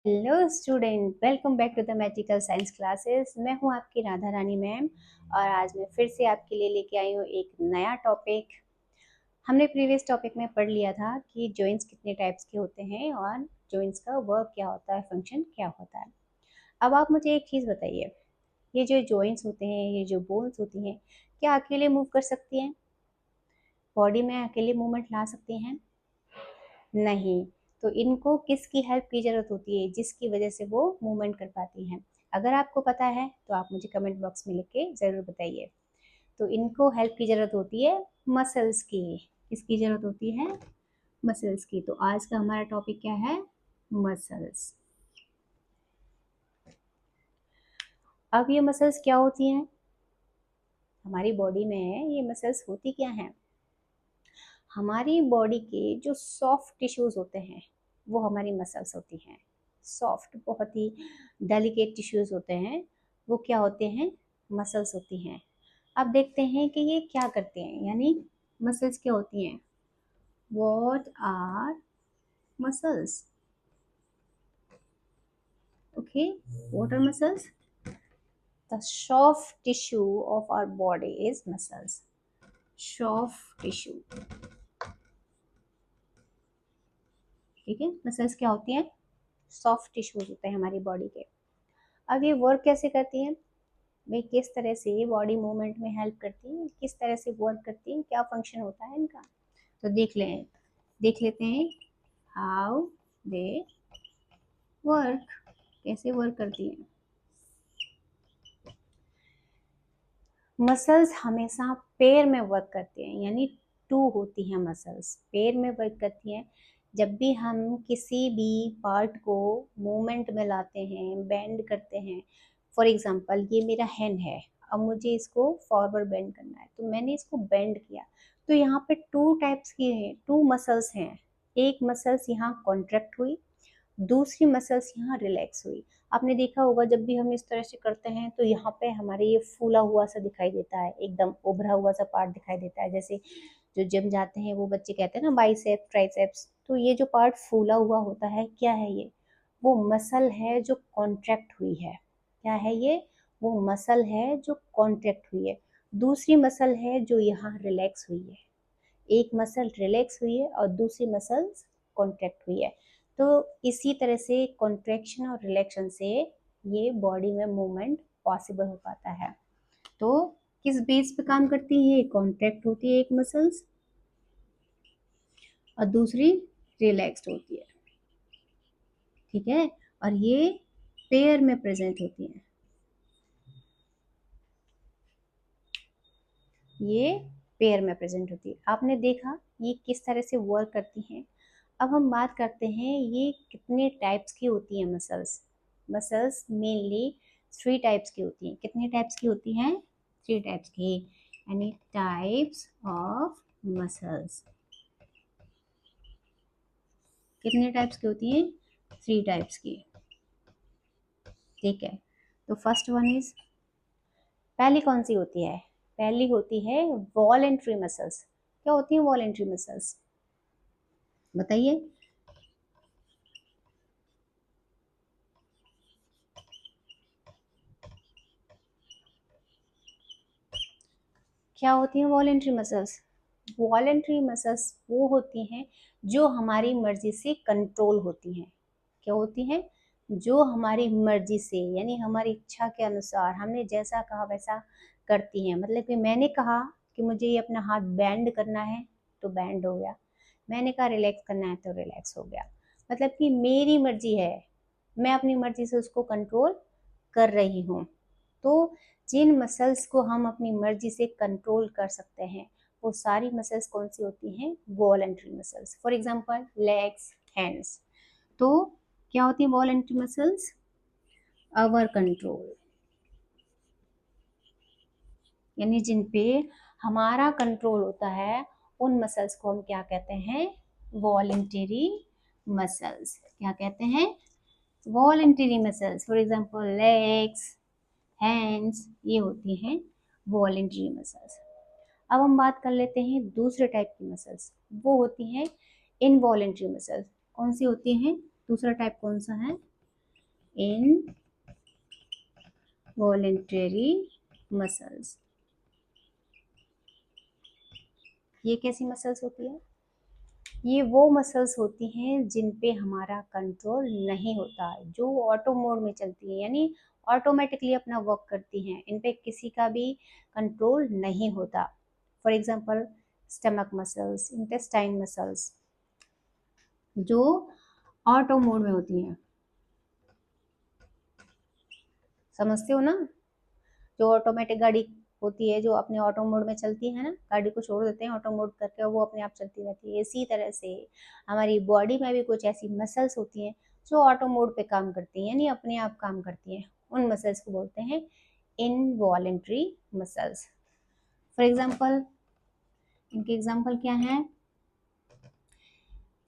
Hello student, welcome back to the magical science classes. मैं हूं आपकी राधा रानी मैम और आज मैं फिर से आपके लिए लेके आई हूं एक नया टॉपिक। हमने प्रीवियस टॉपिक में पढ़ लिया था कि जॉइंट्स कितने टाइप्स के होते हैं और जॉइंट्स का वर्क क्या होता है, फंक्शन क्या होता है। अब आप मुझे एक चीज़ बताइए, ये जो जॉइंट्स होते हैं, ये जो बोन्स होती हैं, क्या अकेले मूव कर सकती हैं? बॉडी में अकेले मूवमेंट ला सकती हैं? नहीं। तो इनको किसकी हेल्प की ज़रूरत होती है जिसकी वजह से वो मूवमेंट कर पाती हैं? अगर आपको पता है तो आप मुझे कमेंट बॉक्स में लिख के ज़रूर बताइए। तो इनको हेल्प की ज़रूरत होती है मसल्स की। किसकी ज़रूरत होती है? मसल्स की। तो आज का हमारा टॉपिक क्या है? मसल्स। अब ये मसल्स क्या होती हैं? हमारी बॉडी में ये मसल्स होती क्या हैं? हमारी बॉडी के जो सॉफ्ट टिश्यूज होते हैं वो हमारी मसल्स होती हैं। सॉफ्ट, बहुत ही डेलिकेट टिश्यूज होते हैं, वो क्या होते हैं? मसल्स होती हैं। अब देखते हैं कि ये क्या करते हैं, यानी मसल्स क्या होती हैं। What are muscles? Okay, what are muscles? The soft tissue of our body is muscles. Soft tissue, ठीक है। मसल्स क्या होती हैं? सॉफ्ट टिश्यूज होते हैं हमारी बॉडी के। अब ये वर्क कैसे करती हैं? वे किस तरह से बॉडी मूवमेंट में हेल्प करती हैं, किस तरह से वर्क करती हैं, क्या फंक्शन होता है इनका? तो देख लेते हैं हाउ दे वर्क, कैसे वर्क करती हैं। मसल्स हमेशा पैर में वर्क करते हैं, यानी टू होती हैं मसल्स, पैर में वर्क करती हैं। जब भी हम किसी भी पार्ट को मूवमेंट में लाते हैं, बेंड करते हैं, फॉर एग्जांपल ये मेरा हैंड है, अब मुझे इसको फॉरवर्ड बेंड करना है तो मैंने इसको बेंड किया। तो यहाँ पे टू टाइप्स की है, टू मसल्स हैं। एक मसल्स यहाँ कॉन्ट्रैक्ट हुई, दूसरी मसल्स यहाँ रिलैक्स हुई। आपने देखा होगा जब भी हम इस तरह से करते हैं तो यहाँ पे हमारे ये फूला हुआ सा दिखाई देता है, एकदम उभरा हुआ सा पार्ट दिखाई देता है। जैसे जो जिम जाते हैं वो बच्चे कहते हैं ना बाइसेप्स ट्राइसेप्स, तो ये जो पार्ट फूला हुआ होता है क्या है ये? वो मसल है जो कॉन्ट्रैक्ट हुई है। क्या है ये? वो मसल है जो कॉन्ट्रैक्ट हुई है। दूसरी मसल है जो यहाँ रिलैक्स हुई है। एक मसल रिलैक्स हुई है और दूसरी मसल्स कॉन्ट्रैक्ट हुई है। तो इसी तरह से कॉन्ट्रैक्शन और रिलैक्शन से ये बॉडी में मूवमेंट पॉसिबल हो पाता है। तो किस बेस पे काम करती है? कॉन्ट्रैक्ट होती है एक मसल्स और दूसरी रिलैक्स्ड होती है, ठीक है। और ये पेयर में प्रेजेंट होती है, ये पेयर में प्रेजेंट होती है। आपने देखा ये किस तरह से वर्क करती हैं। अब हम बात करते हैं ये कितने टाइप्स की होती हैं muscles. Muscles mainly three types की होती हैं। कितने टाइप्स की होती हैं? थ्री टाइप्स की, यानी टाइप्स ऑफ मसल्स। कितने टाइप्स की होती हैं? थ्री टाइप्स की, ठीक है। तो फर्स्ट वन इज, पहली कौन सी होती है? पहली होती है वॉलेंट्री मसल्स। क्या होती है वॉलेंट्री मसल्स? बताइए। क्या होती हैं वॉलेंट्री मसल्स? वॉलेंट्री मसल्स वो होती हैं जो हमारी मर्जी से कंट्रोल होती हैं। क्या होती हैं? जो हमारी मर्जी से, यानी हमारी इच्छा के अनुसार हमने जैसा कहा वैसा करती हैं। मतलब कि मैंने कहा कि मुझे ये अपना हाथ बैंड करना है तो बैंड हो गया, मैंने कहा रिलैक्स करना है तो रिलैक्स हो गया। मतलब कि मेरी मर्जी है, मैं अपनी मर्जी से उसको कंट्रोल कर रही हूँ। तो जिन मसल्स को हम अपनी मर्जी से कंट्रोल कर सकते हैं वो सारी मसल्स कौन सी होती हैं? Voluntary muscles. For example legs, hands. तो क्या होती है वॉलंटरी मसल्स? अवर कंट्रोल, यानी जिन पे हमारा कंट्रोल होता है उन मसल्स को हम क्या कहते हैं? Voluntary muscles. क्या कहते हैं? Voluntary muscles. For example legs, hands, ये होती हैं वॉलंटरी मसल्स। अब हम बात कर लेते हैं दूसरे टाइप की मसल्स, वो होती हैं इनवॉलेंट्री मसल्स। कौन सी होती हैं? दूसरा टाइप कौन सा है? Involuntary muscles. ये कैसी मसल्स होती है? ये वो मसल्स होती हैं जिन पे हमारा कंट्रोल नहीं होता, जो ऑटो मोड में चलती है, यानी ऑटोमेटिकली अपना वर्क करती हैं, इन पे किसी का भी कंट्रोल नहीं होता। For example stomach muscles, intestine muscles, जो ऑटो मोड में होती हैं। समझते हो ना? जो ऑटोमेटिक गाड़ी होती है, जो अपने ऑटो मोड में चलती है ना, गाड़ी को छोड़ देते हैं ऑटो मोड करके, वो अपने आप चलती रहती है। इसी तरह से हमारी बॉडी में भी कुछ ऐसी मसल्स होती हैं जो ऑटो मोड पे काम करती हैं, यानी अपने आप काम करती हैं। उन मसल्स को बोलते हैं इनवॉलेंट्री मसल्स। फॉर एग्जाम्पल, इनके एग्जाम्पल क्या है?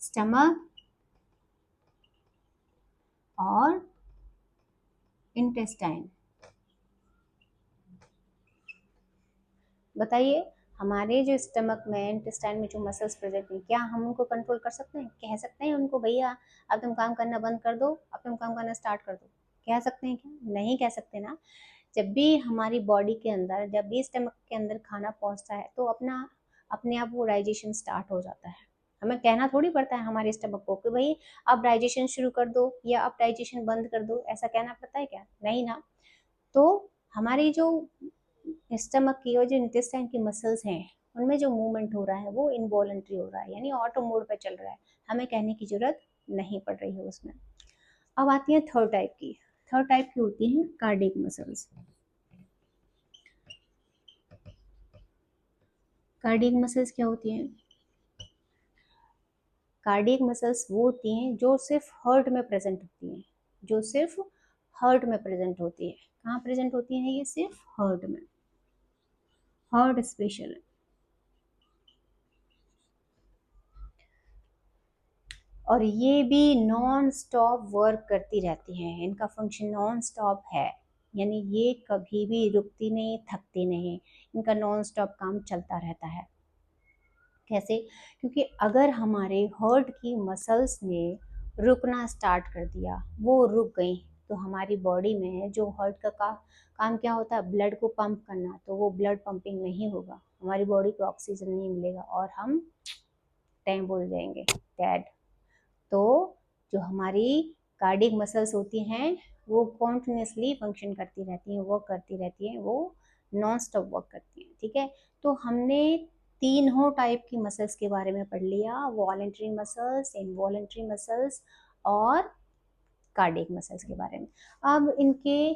स्टमक और इंटेस्टाइन। बताइए, हमारे जो स्टमक में, इंटेस्टाइन में जो मसल्स प्रेजेंट हैं, क्या हम उनको कंट्रोल कर सकते हैं? कह सकते हैं उनको भैया अब तुम काम करना बंद कर दो, अब तुम काम करना स्टार्ट कर दो? कह सकते हैं क्या? नहीं कह सकते ना। जब भी हमारी बॉडी के अंदर, जब भी स्टमक के अंदर खाना पहुंचता है, तो अपने आप वो डाइजेशन स्टार्ट हो जाता है। हमें कहना थोड़ी पड़ता है हमारे स्टमक को कि भाई अब डाइजेशन शुरू कर दो या अब डाइजेशन बंद कर दो, ऐसा कहना पड़ता है क्या? नहीं ना। तो हमारी जो स्टमक की और जो इंटेस्टाइन की मसल्स हैं, उनमें जो मूवमेंट हो रहा है वो इनवॉलेंट्री हो रहा है, यानी ऑटो मोड पे चल रहा है, हमें कहने की जरूरत नहीं पड़ रही है उसमें। अब आती है थर्ड टाइप की। थर्ड टाइप की होती है कार्डियक मसल्स। कार्डियक मसल्स क्या होती हैं? कार्डियक मसल्स वो होती हैं जो सिर्फ हार्ट में प्रेजेंट होती हैं, जो सिर्फ हार्ट में प्रेजेंट होती है। कहाँ प्रेजेंट होती हैं? ये सिर्फ हार्ट में, हार्ट स्पेशल। और ये भी नॉन स्टॉप वर्क करती रहती हैं, इनका फंक्शन नॉन स्टॉप है, यानी ये कभी भी रुकती नहीं, थकती नहीं, इनका नॉन स्टॉप काम चलता रहता है। कैसे? क्योंकि अगर हमारे हार्ट की मसल्स ने रुकना स्टार्ट कर दिया, वो रुक गई, तो हमारी बॉडी में जो हार्ट का काम क्या होता है? ब्लड को पंप करना, तो वो ब्लड पंपिंग नहीं होगा, हमारी बॉडी को ऑक्सीजन नहीं मिलेगा और हम टाइम बोल जाएंगे, डेड। तो जो हमारी कार्डियक मसल्स होती हैं वो कॉन्टिन्यूसली फंक्शन करती रहती हैं, वर्क करती रहती हैं, वो नॉन स्टॉप वर्क करती हैं। ठीक है, तो हमने तीनों टाइप की मसल्स के बारे में पढ़ लिया, वॉलेंट्री मसल्स, इनवॉलेंट्री मसल्स और कार्डियक मसल्स के बारे में। अब इनके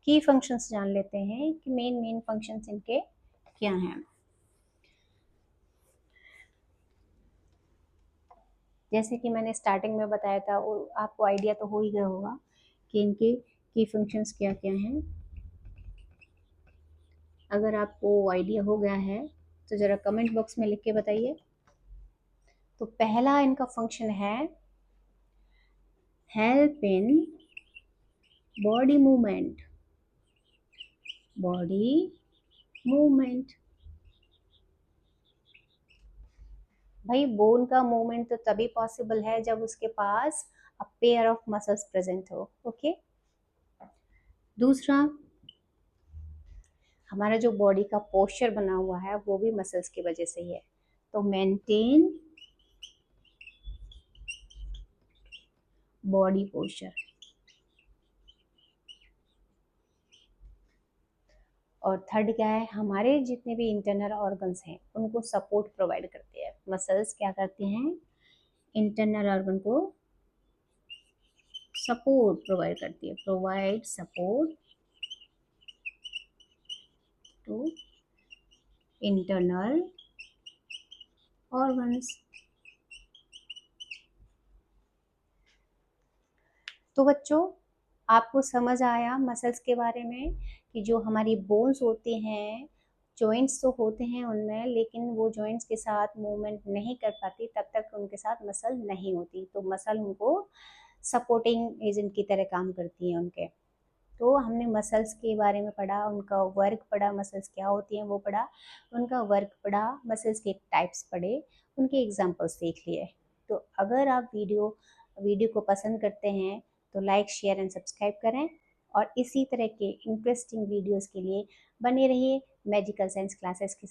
की फंक्शंस जान लेते हैं कि मेन मेन फंक्शंस इनके क्या हैं। जैसे कि मैंने स्टार्टिंग में बताया था, और आपको आइडिया तो हो ही गया होगा कि इनके की फंक्शंस क्या क्या हैं। अगर आपको आइडिया हो गया है तो ज़रा कमेंट बॉक्स में लिख के बताइए। तो पहला इनका फंक्शन है help in body movement, body movement. भाई बोन का मूवमेंट तो तभी पॉसिबल है जब उसके पास a pair of muscles present हो। ओके, दूसरा, हमारा जो बॉडी का पोस्चर बना हुआ है वो भी मसल्स की वजह से ही है। तो मेंटेन बॉडी पोस्चर। और थर्ड क्या है? हमारे जितने भी इंटरनल ऑर्गन्स हैं उनको सपोर्ट प्रोवाइड करते हैं। मसल्स क्या करते हैं? इंटरनल ऑर्गन को सपोर्ट प्रोवाइड करती है, provide support to internal organs. तो बच्चों, आपको समझ आया मसल्स के बारे में कि जो हमारी बोन्स होती हैं, जॉइंट्स तो होते हैं उनमें, लेकिन वो जॉइंट्स के साथ मूवमेंट नहीं कर पाती, तब तक उनके साथ मसल नहीं होती। तो मसल उनको सपोर्टिंग एजेंट की तरह काम करती हैं उनके। तो हमने मसल्स के बारे में पढ़ा, उनका वर्क पढ़ा, मसल्स क्या होती हैं वो पढ़ा, उनका वर्क पढ़ा, मसल्स के टाइप्स पढ़े, उनके एग्जांपल्स देख लिए। तो अगर आप वीडियो वीडियो को पसंद करते हैं तो लाइक, शेयर एंड सब्सक्राइब करें और इसी तरह के इंटरेस्टिंग वीडियोस के लिए बने रहिए मैजिकल साइंस क्लासेस के साथ।